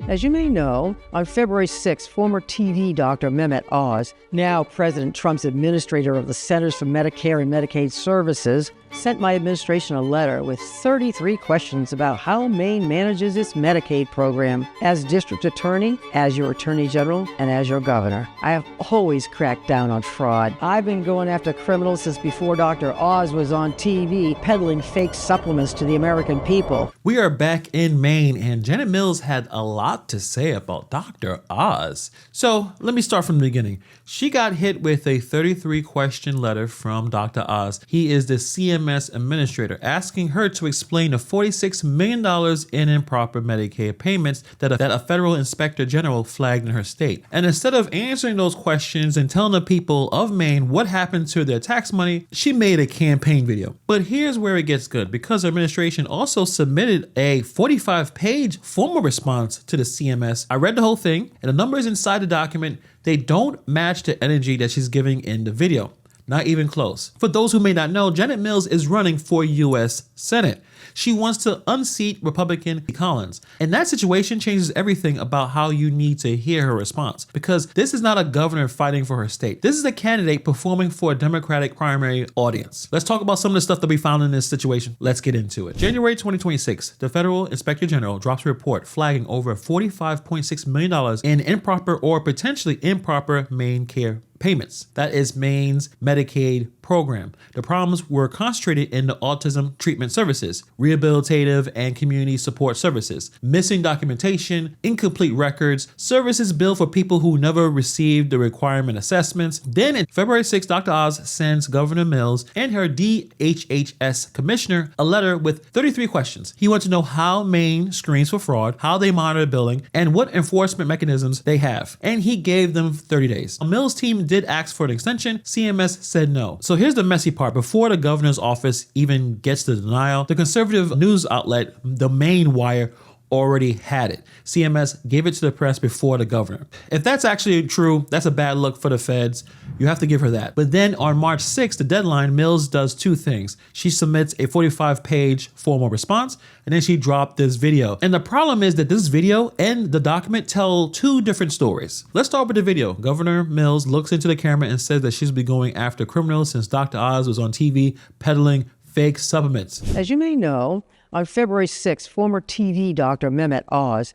As you may know, on February 6, former TV doctor Mehmet Oz, now President Trump's administrator of the Centers for Medicare and Medicaid Services, sent my administration a letter with 33 questions about how Maine manages its Medicaid program. As district attorney, as your attorney general, and as your governor, I have always cracked down on fraud. I've been going after criminals since before Dr. Oz was on TV peddling fake supplements to the American people. We are back in Maine, and Janet Mills had a lot to say about Dr. Oz. So let me start from the beginning. She got hit with a 33-question letter from Dr. Oz. He is the CMS administrator, asking her to explain the $46 million in improper Medicaid payments that a federal inspector general flagged in her state. And instead of answering those questions and telling the people of Maine what happened to their tax money, she made a campaign video. But here's where it gets good, because her administration also submitted a 45-page formal response to the CMS. I read the whole thing, and the numbers inside the document, they don't match the energy that she's giving in the video. Not even close. For those who may not know, Janet Mills is running for U.S. Senate. She wants to unseat Republican Collins. And that situation changes everything about how you need to hear her response, because this is not a governor fighting for her state. This is a candidate performing for a Democratic primary audience. Let's talk about some of the stuff that we found in this situation. Let's get into it. January 2026, the federal inspector general drops a report flagging over $45.6 million in improper or potentially improper Maine care payments. That is Maine's Medicaid program. The problems were concentrated in the autism treatment services, rehabilitative and community support services, missing documentation, incomplete records, services billed for people who never received the requirement assessments. Then in February 6, Dr. Oz sends Governor Mills and her DHHS commissioner a letter with 33 questions. He wants to know how Maine screens for fraud, how they monitor billing, and what enforcement mechanisms they have. And he gave them 30 days. Mills' team did ask for an extension. CMS said no. So here's the messy part. Before the governor's office even gets the denial, the conservative news outlet, the Maine Wire, already had it. CMS gave it to the press before the governor. If that's actually true, that's a bad look for the feds. You have to give her that. But then on March 6th, the deadline, Mills does two things. She submits a 45-page formal response, and then she dropped this video. And the problem is that this video and the document tell two different stories. Let's start with the video. Governor Mills looks into the camera and says that she's been going after criminals since Dr. Oz was on TV peddling fake supplements. As you may know, on February 6, former TV doctor Mehmet Oz,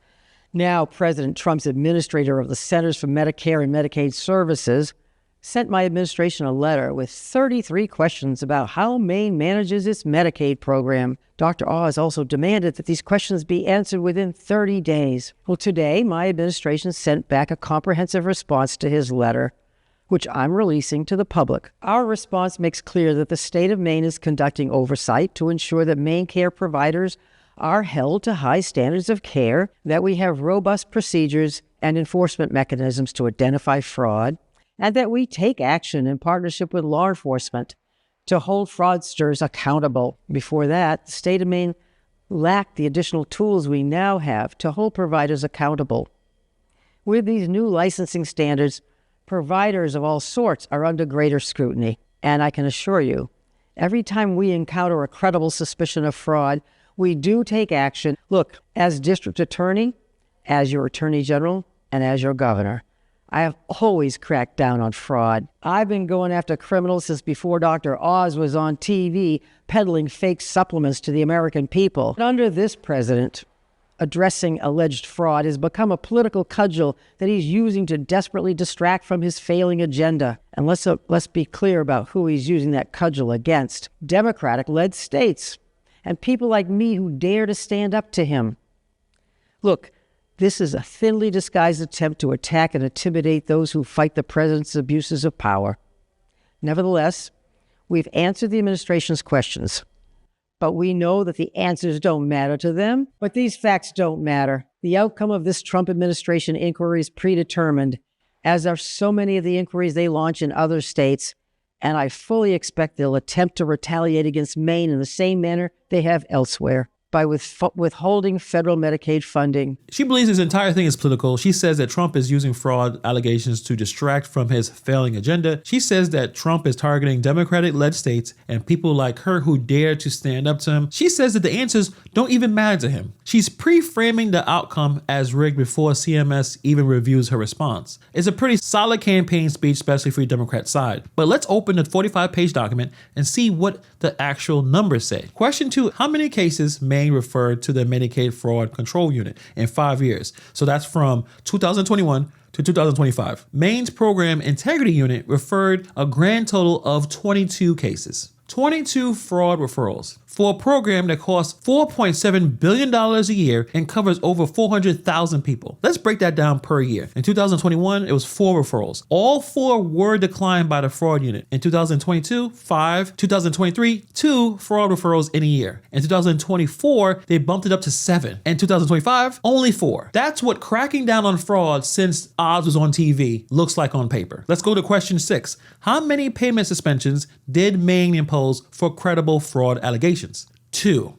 now President Trump's administrator of the Centers for Medicare and Medicaid Services, sent my administration a letter with 33 questions about how Maine manages its Medicaid program. Dr. Oz also demanded that these questions be answered within 30 days. Well, today, my administration sent back a comprehensive response to his letter, which I'm releasing to the public. Our response makes clear that the state of Maine is conducting oversight to ensure that Maine care providers are held to high standards of care, that we have robust procedures and enforcement mechanisms to identify fraud, and that we take action in partnership with law enforcement to hold fraudsters accountable. Before that, the state of Maine lacked the additional tools we now have to hold providers accountable. With these new licensing standards, providers of all sorts are under greater scrutiny. And I can assure you, every time we encounter a credible suspicion of fraud, we do take action. Look, as district attorney, as your attorney general, and as your governor, I have always cracked down on fraud. I've been going after criminals since before Dr. Oz was on TV peddling fake supplements to the American people. But under this president, addressing alleged fraud has become a political cudgel that he's using to desperately distract from his failing agenda. And let's be clear about who he's using that cudgel against. Democratic-led states and people like me who dare to stand up to him. Look, this is a thinly disguised attempt to attack and intimidate those who fight the president's abuses of power. Nevertheless, we've answered the administration's questions. But we know that the answers don't matter to them. But these facts don't matter. The outcome of this Trump administration inquiry is predetermined, as are so many of the inquiries they launch in other states, and I fully expect they'll attempt to retaliate against Maine in the same manner they have elsewhere. by withholding federal Medicaid funding. She believes this entire thing is political. She says that Trump is using fraud allegations to distract from his failing agenda. She says that Trump is targeting Democratic-led states and people like her who dare to stand up to him. She says that the answers don't even matter to him. She's pre-framing the outcome as rigged before CMS even reviews her response. It's a pretty solid campaign speech, especially for the Democrat side. But let's open the 45-page document and see what the actual numbers say. Question 2, how many cases Maine referred to the Medicaid Fraud Control Unit in 5 years? So that's from 2021 to 2025. Maine's Program Integrity Unit referred a grand total of 22 cases. 22 fraud referrals for a program that costs $4.7 billion a year and covers over 400,000 people. Let's break that down per year. In 2021, it was 4 referrals. All 4 were declined by the fraud unit. In 2022, 5. 2023, 2 fraud referrals in a year. In 2024, they bumped it up to 7. In 2025, only 4. That's what cracking down on fraud since Oz was on TV looks like on paper. Let's go to question 6. How many payment suspensions did Maine impose for credible fraud allegations? 2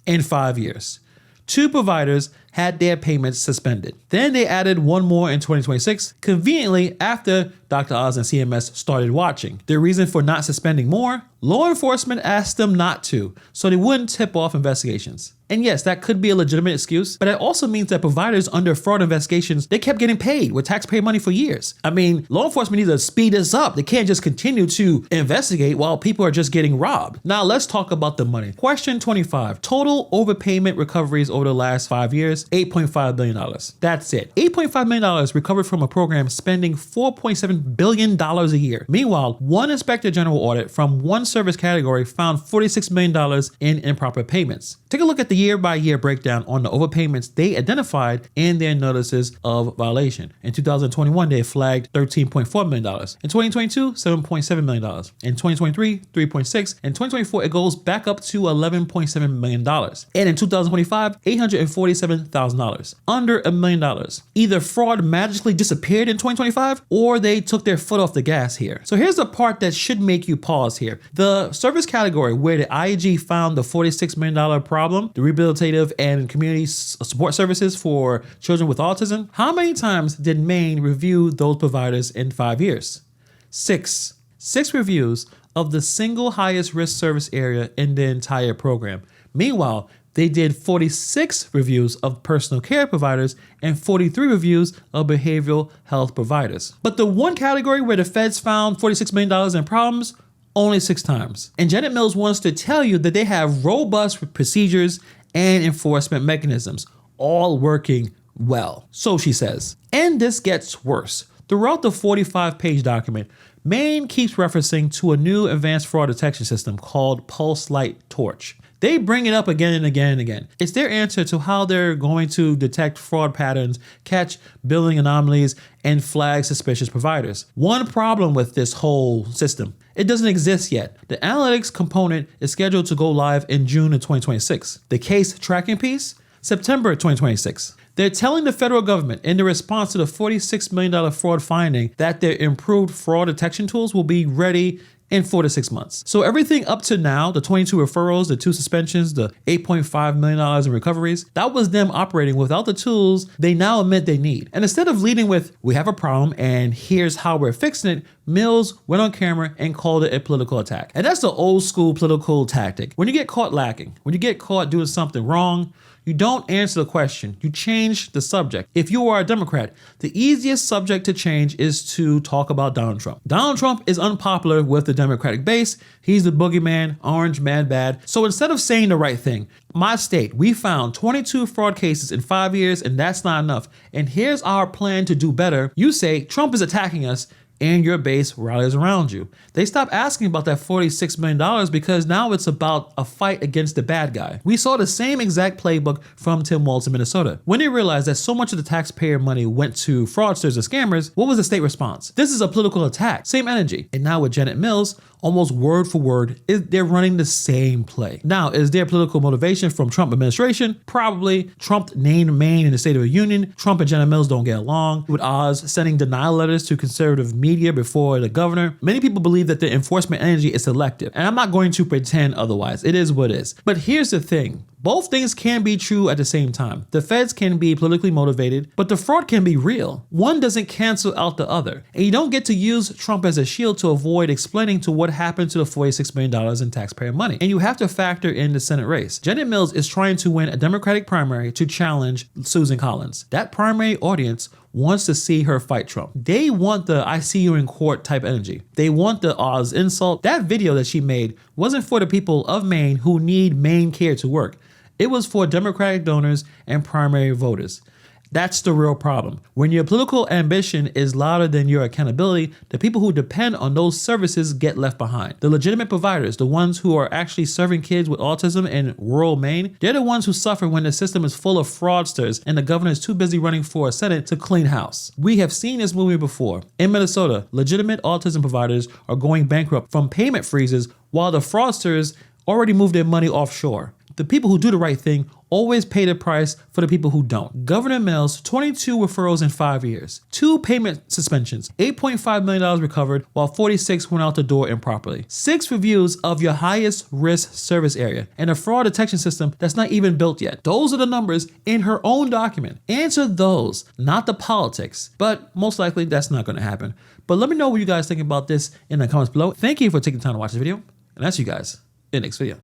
in 5 years. 2 providers had their payments suspended. Then they added 1 more in 2026, conveniently after Dr. Oz and CMS started watching. Their reason for not suspending more? Law enforcement asked them not to, so they wouldn't tip off investigations. And yes, that could be a legitimate excuse, but it also means that providers under fraud investigations, they kept getting paid with taxpayer money for years. I mean, law enforcement needs to speed this up. They can't just continue to investigate while people are just getting robbed. Now let's talk about the money. Question 25, total overpayment recoveries over the last 5 years, $8.5 billion. That's it. $8.5 million recovered from a program spending $4.7 billion a year. Meanwhile, one inspector general audit from one service category found $46 million in improper payments. Take a look at the year-by-year breakdown on the overpayments they identified in their notices of violation. In 2021, they flagged $13.4 million. In 2022, $7.7 million. In 2023, $3.6. In 2024, it goes back up to $11.7 million. And in 2025, $847,000. Under $1 million. Either fraud magically disappeared in 2025 or they took their foot off the gas here. So here's the part that should make you pause here. The service category where the IEG found the $46 million problem, the rehabilitative and community support services for children with autism. How many times did Maine review those providers in 5 years? 6. 6 reviews of the single highest risk service area in the entire program. Meanwhile, they did 46 reviews of personal care providers and 43 reviews of behavioral health providers. But the one category where the feds found $46 million in problems, only 6 times. And Janet Mills wants to tell you that they have robust procedures and enforcement mechanisms, all working well. So she says. And this gets worse. Throughout the 45-page document, Maine keeps referencing to a new advanced fraud detection system called Pulse Light Torch. They bring it up again and again and again. It's their answer to how they're going to detect fraud patterns, catch billing anomalies, and flag suspicious providers. One problem with this whole system, it doesn't exist yet. The analytics component is scheduled to go live in June of 2026. The case tracking piece, September 2026. They're telling the federal government in the response to the $46 million fraud finding that their improved fraud detection tools will be ready in 4 to 6 months. So everything up to now, the 22 referrals, the 2 suspensions, the $8.5 million in recoveries, that was them operating without the tools they now admit they need. And instead of leading with, we have a problem and here's how we're fixing it, Mills went on camera and called it a political attack. And that's the old school political tactic. When you get caught lacking, when you get caught doing something wrong, you don't answer the question, you change the subject. If you are a Democrat, the easiest subject to change is to talk about Donald Trump. Donald Trump is unpopular with the Democratic base. He's the boogeyman, orange, mad, bad. So instead of saying the right thing, my state, we found 22 fraud cases in 5 years and that's not enough. And here's our plan to do better. You say Trump is attacking us and your base rallies around you. They stop asking about that $46 million because now it's about a fight against the bad guy. We saw the same exact playbook from Tim Walz in Minnesota. When they realized that so much of the taxpayer money went to fraudsters and scammers, what was the state response? This is a political attack. Same energy. And now with Janet Mills, almost word for word, they're running the same play. Now, is there political motivation from Trump administration? Probably. Trump named Maine in the State of the Union. Trump and Janet Mills don't get along. With Oz sending denial letters to conservative media before the governor, many people believe that the enforcement energy is selective. And I'm not going to pretend otherwise. It is what it is. But here's the thing. Both things can be true at the same time. The feds can be politically motivated, but the fraud can be real. One doesn't cancel out the other. And you don't get to use Trump as a shield to avoid explaining to what happened to the $46 million in taxpayer money. And you have to factor in the Senate race. Janet Mills is trying to win a Democratic primary to challenge Susan Collins. That primary audience wants to see her fight Trump. They want the I see you in court type energy. They want the Oz insult. That video that she made wasn't for the people of Maine who need Maine care to work. It was for Democratic donors and primary voters. That's the real problem. When your political ambition is louder than your accountability, the people who depend on those services get left behind. The legitimate providers, the ones who are actually serving kids with autism in rural Maine, they're the ones who suffer when the system is full of fraudsters and the governor is too busy running for a Senate to clean house. We have seen this movie before. In Minnesota, legitimate autism providers are going bankrupt from payment freezes while the fraudsters already moved their money offshore. The people who do the right thing always pay the price for the people who don't. Governor Mills, 22 referrals in 5 years, 2 payment suspensions, $8.5 million recovered, while 46 went out the door improperly. 6 reviews of your highest risk service area, and a fraud detection system that's not even built yet. Those are the numbers in her own document. Answer those, not the politics. But most likely that's not going to happen. But let me know what you guys think about this in the comments below. Thank you for taking the time to watch this video, and I'll see you guys in the next video.